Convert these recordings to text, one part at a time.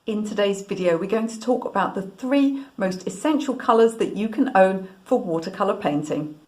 In today's video, we're going to talk about the 3 most essential colours that you can own for watercolour painting.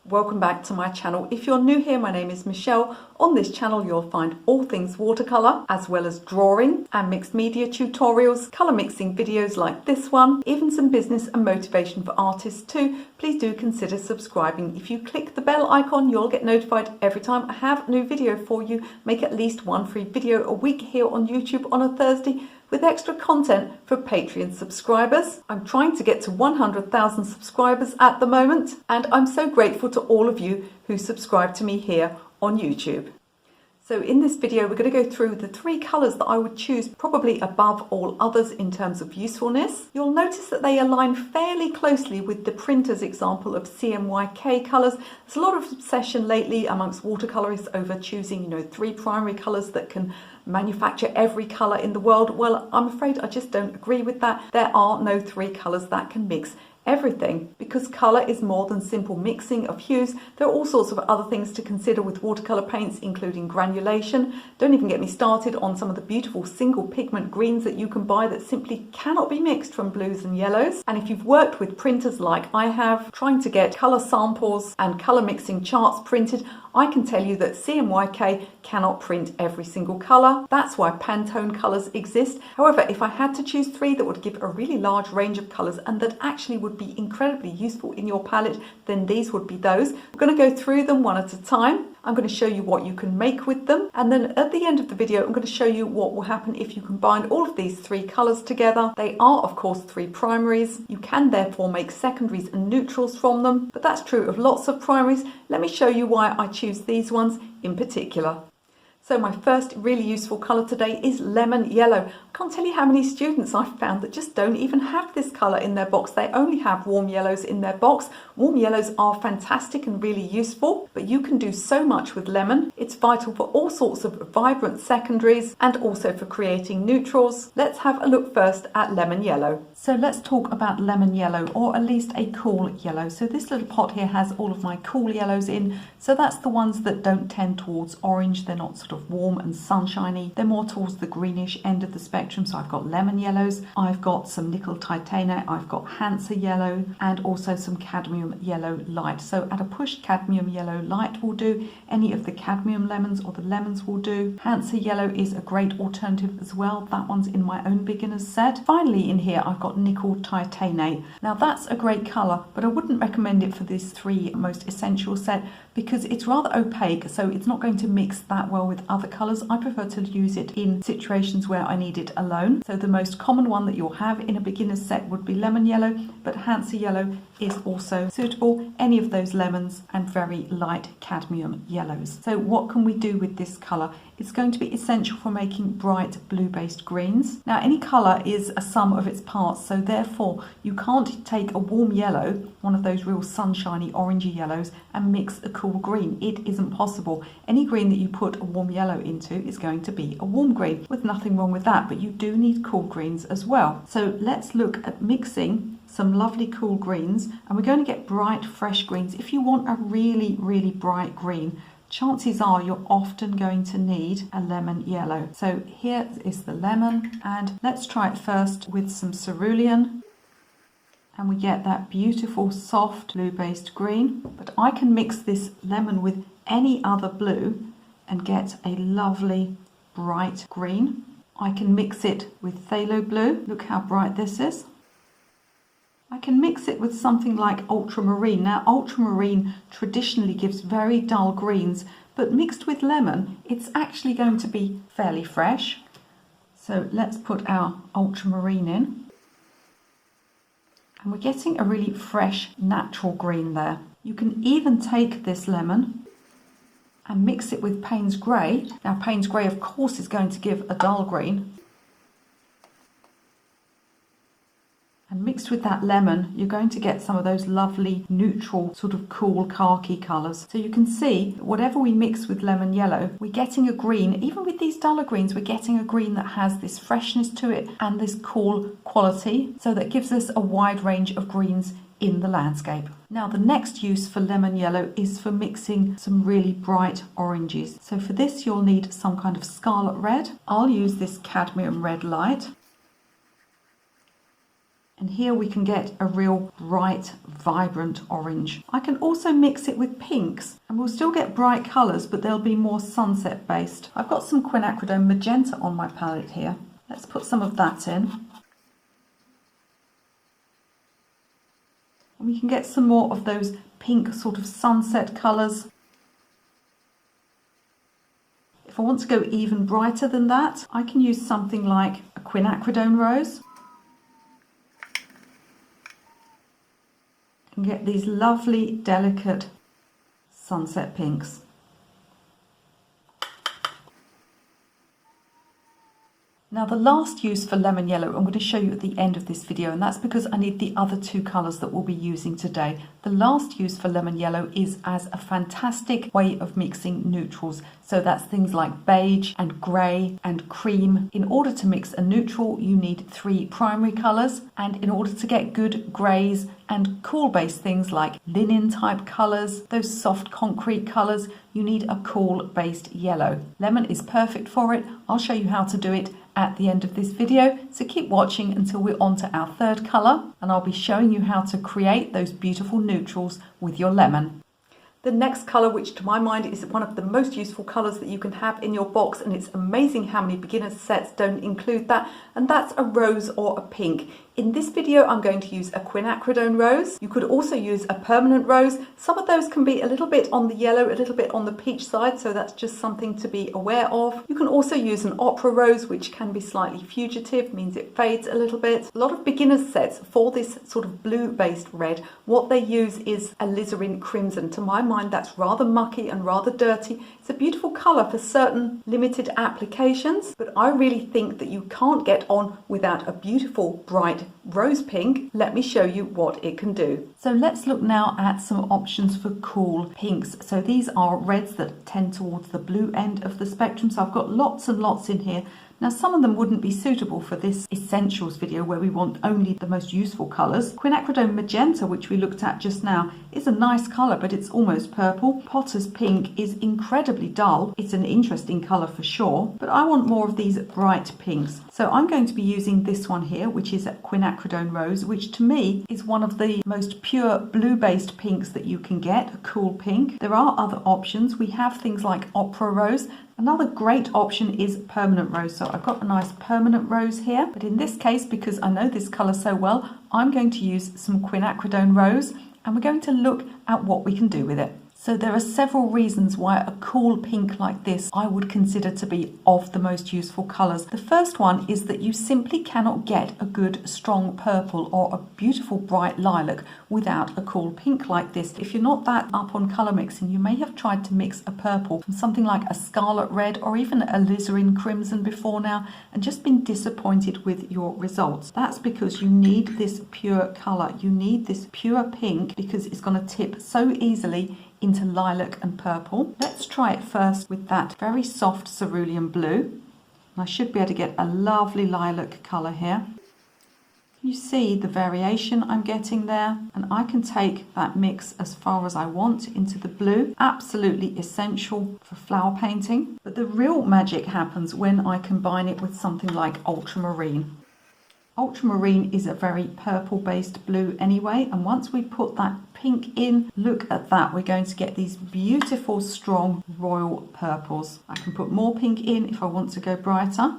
Welcome back to my channel. If you're new here, my name is Michelle. On this channel, you'll find all things watercolour, as well as drawing and mixed media tutorials, colour mixing videos like this one, even some business and motivation for artists too. Please do consider subscribing. If you click the bell icon, you'll get notified every time I have a new video for you. Make at least one free video a week here on YouTube on a Thursday, with extra content for Patreon subscribers. I'm trying to get to 100,000 subscribers at the moment, and I'm so grateful to all of you who subscribe to me here on YouTube. So in this video, we're going to go through the 3 colours that I would choose probably above all others in terms of usefulness. You'll notice that they align fairly closely with the printer's example of CMYK colours. There's a lot of obsession lately amongst watercolourists over choosing, 3 primary colours that can manufacture every colour in the world. Well, I'm afraid I just don't agree with that. There are no 3 colours that can mix everything, because colour is more than simple mixing of hues. There are all sorts of other things to consider with watercolour paints, including granulation. Don't even get me started on some of the beautiful single pigment greens that you can buy that simply cannot be mixed from blues and yellows. And if you've worked with printers like I have, trying to get colour samples and colour mixing charts printed, I can tell you that CMYK cannot print every single colour. That's why Pantone colours exist. However, if I had to choose 3 that would give a really large range of colours and that actually would be incredibly useful in your palette, then these would be those. We're going to go through them one at a time. I'm going to show you what you can make with them, and then at the end of the video I'm going to show you what will happen if you combine all of these 3 colours together. They are of course 3 primaries. You can therefore make secondaries and neutrals from them, but that's true of lots of primaries. Let me show you why I choose these ones in particular. So my first really useful colour today is lemon yellow. I can't tell you how many students I've found that just don't even have this colour in their box. They only have warm yellows in their box. Warm yellows are fantastic and really useful, but you can do so much with lemon. It's vital for all sorts of vibrant secondaries and also for creating neutrals. Let's have a look first at lemon yellow. So let's talk about lemon yellow, or at least a cool yellow. So this little pot here has all of my cool yellows in. So that's the ones that don't tend towards orange. They're not sort of warm and sunshiny. They're more towards the greenish end of the spectrum. So I've got lemon yellows, I've got some nickel titanium, I've got Hansa yellow, and also some cadmium yellow light. So at a push, cadmium yellow light will do. Any of the cadmium lemons or the lemons will do. Hansa yellow is a great alternative as well. That one's in my own beginner's set. Finally in here I've got nickel titanium. Now that's a great colour, but I wouldn't recommend it for this 3 most essential set because it's rather opaque, so it's not going to mix that well with other colours. I prefer to use it in situations where I need it alone. So the most common one that you'll have in a beginner's set would be lemon yellow, but Hansa yellow is also suitable. Any of those lemons and very light cadmium yellows. So what can we do with this colour? It's going to be essential for making bright blue-based greens. Now any colour is a sum of its parts, so therefore you can't take a warm yellow, one of those real sunshiny orangey yellows, and mix a cool green. It isn't possible. Any green that you put a warm yellow into is going to be a warm green, with nothing wrong with that, but you do need cool greens as well. So let's look at mixing some lovely cool greens, and we're going to get bright fresh greens. If you want a really bright green, chances are you're often going to need a lemon yellow. So here is the lemon, and let's try it first with some cerulean, and we get that beautiful soft blue based green. But I can mix this lemon with any other blue and get a lovely bright green. I can mix it with phthalo blue. Look how bright this is. I can mix it with something like ultramarine. Now ultramarine traditionally gives very dull greens, but mixed with lemon it's actually going to be fairly fresh. So let's put our ultramarine in, and we're getting a really fresh natural green there. You can even take this lemon and mix it with Payne's Grey. Now Payne's Grey of course is going to give a dull green, and mixed with that lemon you're going to get some of those lovely neutral sort of cool khaki colours. So you can see whatever we mix with lemon yellow, we're getting a green. Even with these duller greens we're getting a green that has this freshness to it and this cool quality, so that gives us a wide range of greens in the landscape. Now the next use for lemon yellow is for mixing some really bright oranges. So for this you'll need some kind of scarlet red. I'll use this cadmium red light. And here we can get a real bright, vibrant orange. I can also mix it with pinks and we'll still get bright colours, but they'll be more sunset based. I've got some Quinacridone magenta on my palette here. Let's put some of that in. And we can get some more of those pink sort of sunset colours. If I want to go even brighter than that, I can use something like a Quinacridone rose. And get these lovely, delicate sunset pinks. Now the last use for lemon yellow I'm going to show you at the end of this video, and that's because I need the other two colours that we'll be using today. The last use for lemon yellow is as a fantastic way of mixing neutrals. So that's things like beige and grey and cream. In order to mix a neutral you need 3 primary colours, and in order to get good greys and cool based things like linen type colours, those soft concrete colours, you need a cool based yellow. Lemon is perfect for it. I'll show you how to do it at the end of this video, so keep watching until we're on to our third colour, and I'll be showing you how to create those beautiful neutrals with your lemon. The next colour, which to my mind is one of the most useful colours that you can have in your box, and it's amazing how many beginner sets don't include that, and that's a rose or a pink. In this video I'm going to use a Quinacridone rose. You could also use a permanent rose. Some of those can be a little bit on the yellow, a little bit on the peach side, so that's just something to be aware of. You can also use an opera rose, which can be slightly fugitive, means it fades a little bit. A lot of beginner sets for this sort of blue based red, what they use is alizarin crimson. To my mind that's rather mucky and rather dirty. It's a beautiful colour for certain limited applications, but I really think that you can't get on without a beautiful bright rose pink. Let me show you what it can do. So let's look now at some options for cool pinks. So these are reds that tend towards the blue end of the spectrum, so I've got lots and lots in here. Now some of them wouldn't be suitable for this essentials video where we want only the most useful colours. Quinacridone magenta, which we looked at just now, is a nice colour, but it's almost purple. Potter's pink is incredibly dull. It's an interesting colour for sure, but I want more of these bright pinks. So I'm going to be using this one here, which is a Quinacridone rose, which to me is one of the most pure blue based pinks that you can get, a cool pink. There are other options. We have things like opera rose. Another great option is permanent rose. So I've got a nice permanent rose here, but in this case, because I know this colour so well, I'm going to use some Quinacridone rose, and we're going to look at what we can do with it. So there are several reasons why a cool pink like this I would consider to be of the most useful colours. The first one is that you simply cannot get a good strong purple or a beautiful bright lilac without a cool pink like this. If you're not that up on colour mixing, you may have tried to mix a purple from something like a scarlet red or even a alizarin crimson before now and just been disappointed with your results. That's because you need this pure colour. You need this pure pink because it's going to tip so easily into lilac and purple. Let's try it first with that very soft cerulean blue. And I should be able to get a lovely lilac colour here. You see the variation I'm getting there, and I can take that mix as far as I want into the blue. Absolutely essential for flower painting. But the real magic happens when I combine it with something like ultramarine. Ultramarine is a very purple based blue anyway, and once we put that pink in, look at that, we're going to get these beautiful strong royal purples. I can put more pink in if I want to go brighter.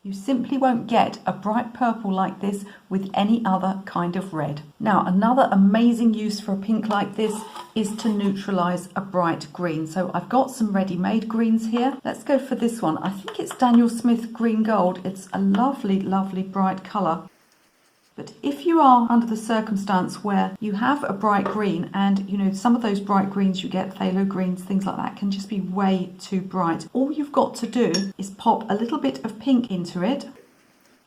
You simply won't get a bright purple like this with any other kind of red. Now, another amazing use for a pink like this is to neutralize a bright green. So I've got some ready-made greens here. Let's go for this one. I think it's Daniel Smith Green Gold. It's a lovely, lovely bright color. But if you are under the circumstance where you have a bright green and, you know, some of those bright greens you get, phthalo greens, things like that, can just be way too bright. All you've got to do is pop a little bit of pink into it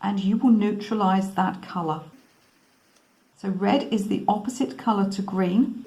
and you will neutralize that color. So red is the opposite color to green.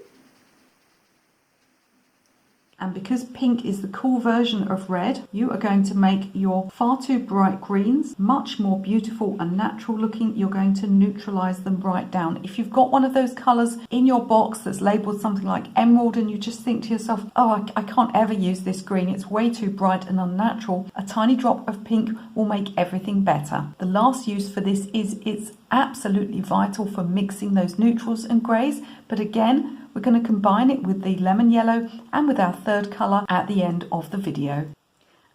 And because pink is the cool version of red, you are going to make your far too bright greens much more beautiful and natural looking. You're going to neutralize them right down. If you've got one of those colors in your box that's labeled something like emerald and you just think to yourself, oh, I can't ever use this green, it's way too bright and unnatural, a tiny drop of pink will make everything better. The last use for this is it's absolutely vital for mixing those neutrals and greys, but again, we're going to combine it with the lemon yellow and with our third colour at the end of the video.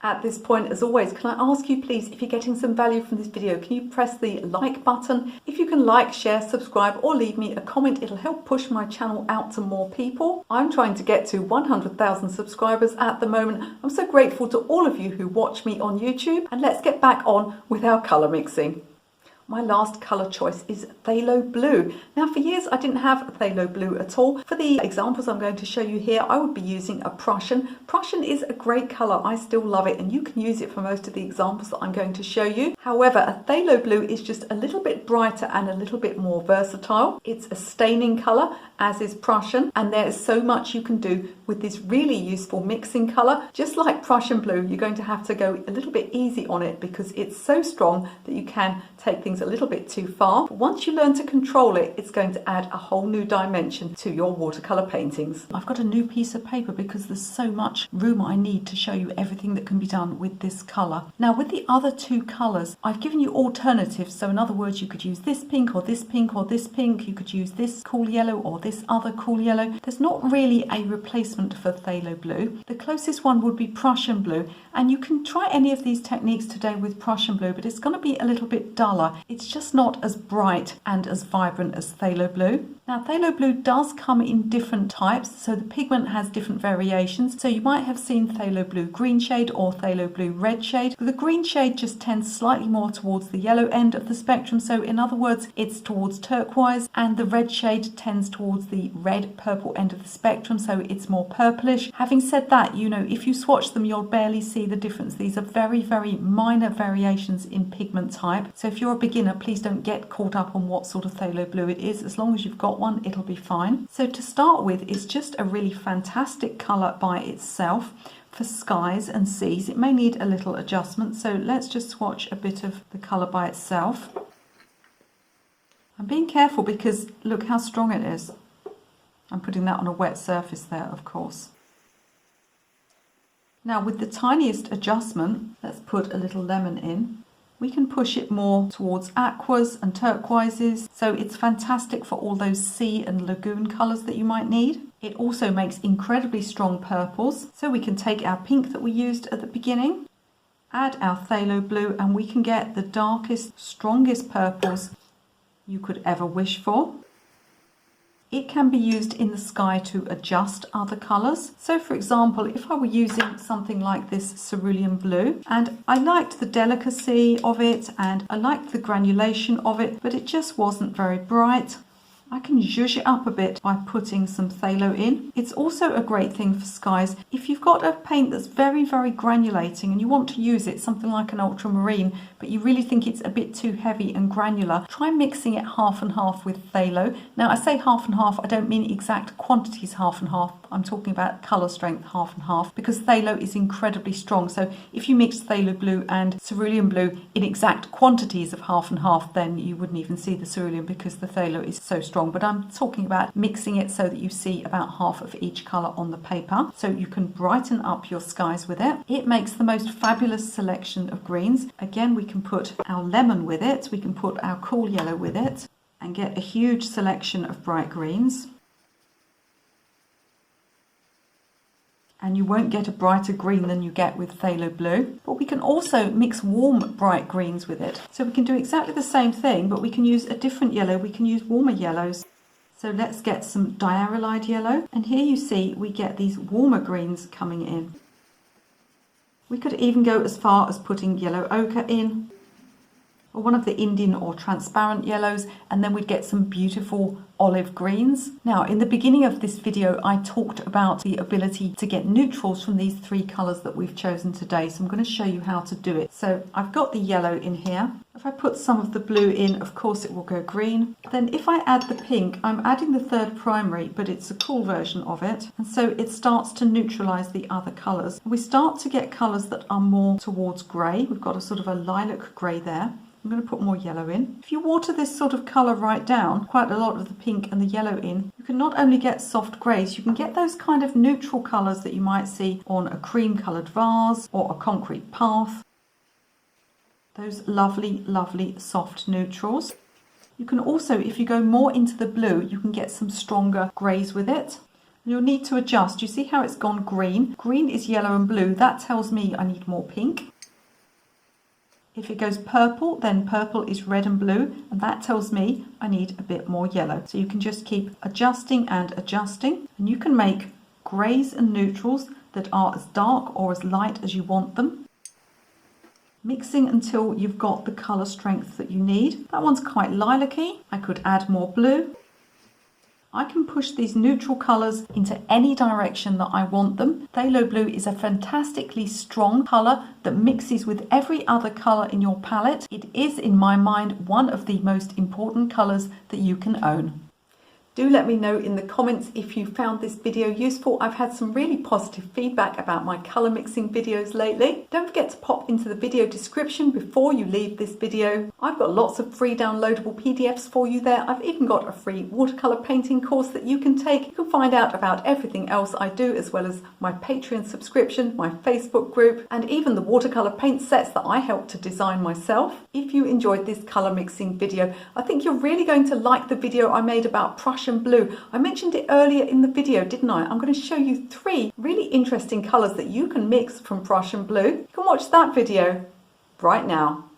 At this point, as always, can I ask you please, if you're getting some value from this video, can you press the like button? If you can like, share, subscribe or leave me a comment, it'll help push my channel out to more people. I'm trying to get to 100,000 subscribers at the moment. I'm so grateful to all of you who watch me on YouTube, and let's get back on with our colour mixing. My last colour choice is Phthalo Blue. Now for years I didn't have Phthalo Blue at all. For the examples I'm going to show you here, I would be using a Prussian. Prussian is a great colour, I still love it, and you can use it for most of the examples that I'm going to show you. However, a Phthalo Blue is just a little bit brighter and a little bit more versatile. It's a staining colour, as is Prussian, and there is so much you can do with this really useful mixing colour. Just like Prussian Blue, you're going to have to go a little bit easy on it because it's so strong that you can take things a little bit too far. But once you learn to control it, it's going to add a whole new dimension to your watercolour paintings. I've got a new piece of paper because there's so much room I need to show you everything that can be done with this colour. Now with the other two colours, I've given you alternatives. So in other words, you could use this pink or this pink or this pink. You could use this cool yellow or this other cool yellow. There's not really a replacement for Phthalo Blue. The closest one would be Prussian Blue, and you can try any of these techniques today with Prussian Blue, but it's going to be a little bit duller. It's just not as bright and as vibrant as Phthalo Blue. Now Phthalo Blue does come in different types, so the pigment has different variations. So you might have seen Phthalo Blue green shade or Phthalo Blue red shade. The green shade just tends slightly more towards the yellow end of the spectrum, so in other words it's towards turquoise, and the red shade tends towards the red purple end of the spectrum, so it's more purplish. Having said that, you know, if you swatch them you'll barely see the difference. These are very, very minor variations in pigment type, so if you're a beginner, please don't get caught up on what sort of Phthalo Blue it is. As long as you've got one, it'll be fine. So to start with, it's just a really fantastic colour by itself. For skies and seas, it may need a little adjustment, so let's just swatch a bit of the colour by itself. I'm being careful because look how strong it is. I'm putting that on a wet surface there, of course. Now with the tiniest adjustment, let's put a little lemon in. We can push it more towards aquas and turquoises, so it's fantastic for all those sea and lagoon colours that you might need. It also makes incredibly strong purples, so we can take our pink that we used at the beginning, add our Phthalo Blue, and we can get the darkest, strongest purples you could ever wish for. It can be used in the sky to adjust other colours. So for example, if I were using something like this cerulean blue, and I liked the delicacy of it and I liked the granulation of it, but it just wasn't very bright, I can zhuzh it up a bit by putting some phthalo in. It's also a great thing for skies. If you've got a paint that's very, very granulating and you want to use it, something like an ultramarine, but you really think it's a bit too heavy and granular, try mixing it half and half with phthalo. Now I say half and half, I don't mean exact quantities half and half. I'm talking about colour strength half and half, because phthalo is incredibly strong. So if you mix Phthalo Blue and cerulean blue in exact quantities of half and half, then you wouldn't even see the cerulean because the phthalo is so strong. But I'm talking about mixing it so that you see about half of each colour on the paper, so you can brighten up your skies with it. It makes the most fabulous selection of greens. Again, we can put our lemon with it, we can put our cool yellow with it, and get a huge selection of bright greens. And you won't get a brighter green than you get with Phthalo Blue. But we can also mix warm bright greens with it. So we can do exactly the same thing, but we can use a different yellow. We can use warmer yellows. So let's get some diarylide yellow. And here you see we get these warmer greens coming in. We could even go as far as putting yellow ochre in. or one of the Indian or transparent yellows, and then we'd get some beautiful olive greens. Now, in the beginning of this video, I talked about the ability to get neutrals from these three colours that we've chosen today. So I'm going to show you how to do it. So I've got the yellow in here. If I put some of the blue in, of course it will go green. Then if I add the pink, I'm adding the third primary, but it's a cool version of it. And so it starts to neutralise the other colours. We start to get colours that are more towards grey. We've got a sort of a lilac grey there. I'm going to put more yellow in. If you water this sort of colour right down, quite a lot of the pink and the yellow in, you can not only get soft greys, you can get those kind of neutral colours that you might see on a cream coloured vase or a concrete path. Those lovely, lovely soft neutrals. You can also, if you go more into the blue, you can get some stronger greys with it. You'll need to adjust. You see how it's gone green? Green is yellow and blue. That tells me I need more pink. If it goes purple, then purple is red and blue, and that tells me I need a bit more yellow. So you can just keep adjusting and adjusting, and you can make greys and neutrals that are as dark or as light as you want them. Mixing until you've got the colour strength that you need. That one's quite lilac-y. I could add more blue. I can push these neutral colours into any direction that I want them. Phthalo Blue is a fantastically strong colour that mixes with every other colour in your palette. It is, in my mind, one of the most important colours that you can own. Do let me know in the comments if you found this video useful. I've had some really positive feedback about my colour mixing videos lately. Don't forget to pop into the video description before you leave this video. I've got lots of free downloadable PDFs for you there. I've even got a free watercolour painting course that you can take. You can find out about everything else I do, as well as my Patreon subscription, my Facebook group, and even the watercolour paint sets that I helped to design myself. If you enjoyed this colour mixing video, I think you're really going to like the video I made about Prussian Blue. I mentioned it earlier in the video, didn't I? I'm going to show you 3 really interesting colours that you can mix from Prussian Blue. You can watch that video right now.